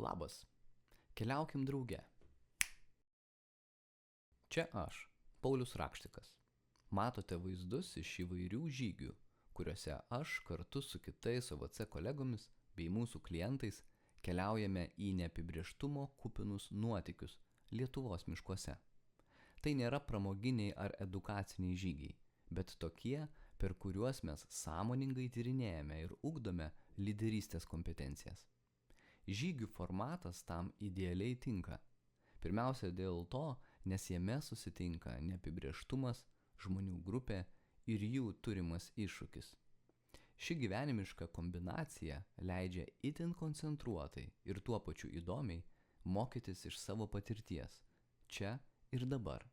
Labas, keliaukim drauge. Čia aš, Paulius Rakštikas. Matote vaizdus iš įvairių žygių, kuriuose aš kartu su kitais OVC kolegomis bei mūsų klientais keliaujame į neapibrėžtumo kupinus nuotykius Lietuvos miškuose. Tai nėra pramoginiai ar edukaciniai žygiai, bet tokie, per kuriuos mes sąmoningai tyrinėjame ir ugdome lyderystės kompetencijas. Žygių formatas tam idealiai tinka. Pirmiausia dėl to, nes jame susitinka neapibrėžtumas, žmonių grupė ir jų turimas iššūkis. Ši gyvenimiška kombinacija leidžia itin koncentruotai ir tuo pačiu įdomiai mokytis iš savo patirties, čia ir dabar.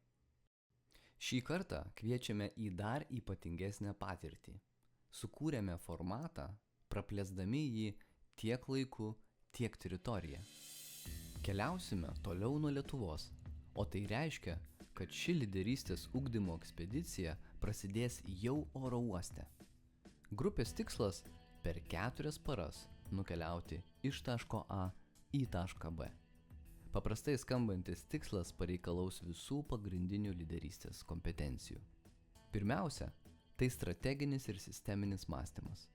Šį kartą kviečiame į dar ypatingesnę patirtį. Sukūrėme formatą, praplėsdami jį tiek laiku, tiek teritorija. Keliausime toliau nuo Lietuvos, o tai reiškia, kad ši lyderystės ugdymo ekspedicija prasidės jau oro uoste. Grupės tikslas – per 4 paras nukeliauti iš taško A į tašką B. Paprastai skambantis tikslas pareikalaus visų pagrindinių lyderystės kompetencijų. Pirmiausia, tai strateginis ir sisteminis mąstymas.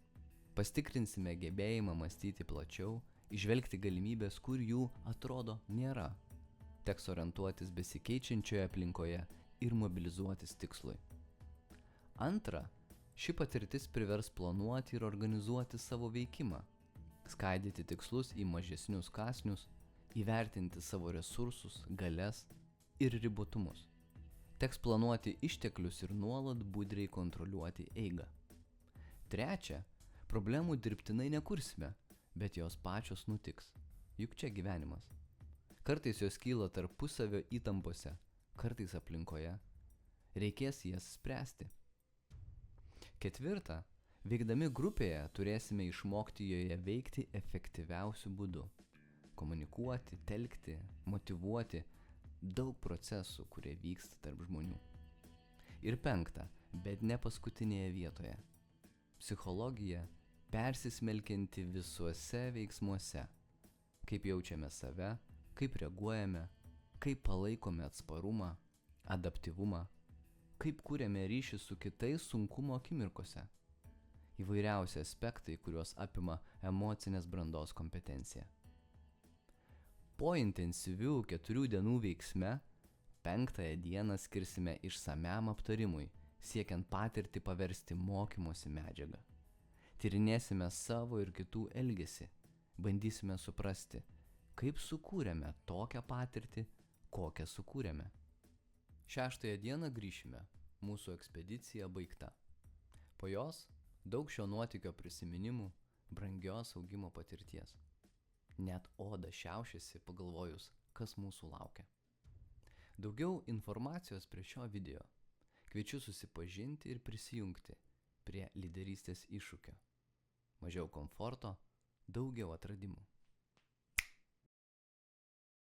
Pastikrinsime gebėjimą mąstyti plačiau, įžvelgti galimybės, kur jų atrodo nėra. Teks orientuotis besikeičiančioje aplinkoje ir mobilizuotis tikslui. Antra, ši patirtis privers planuoti ir organizuoti savo veikimą, skaidyti tikslus į mažesnius kąsnius, įvertinti savo resursus, galias ir ribotumus. Teks planuoti išteklius ir nuolat budriai kontroliuoti eigą. Trečia, problemų dirbtinai nekursime, bet jos pačios nutiks. Juk čia gyvenimas. Kartais jos kyla tarpusavio įtampose, kartais aplinkoje. Reikės jas spręsti. Ketvirta, veikdami grupėje turėsime išmokti joje veikti efektyviausiu būdu. Komunikuoti, telkti, motyvuoti, daug procesų, kurie vyksta tarp žmonių. Ir penkta, bet ne paskutinėje vietoje. Psichologija persismelkianti visuose veiksmuose. Kaip jaučiame save, kaip reaguojame, kaip palaikome atsparumą, adaptyvumą, kaip kuriame ryšį su kitais sunkumo akimirkose. Įvairiausi aspektai, kuriuos apima emocinės brandos kompetencija. Po intensyvių 4 dienų veiksme, 5 dieną skirsime išsamiam aptarimui, siekiant patirtį paversti mokymosi medžiagą. Tyrinėsime savo ir kitų elgesį, bandysime suprasti, kaip sukūrėme tokią patirtį, kokią sukūrėme. 6 dieną grįšime, mūsų ekspedicija baigta. Po jos daug šio nuotykio prisiminimų, brangios augimo patirties. Net oda šiaušiasi pagalvojus, kas mūsų laukia. Daugiau informacijos prie šio video. Kviečiu susipažinti ir prisijungti prie lyderystės iššūkio. Mažiau komforto, daugiau atradimų.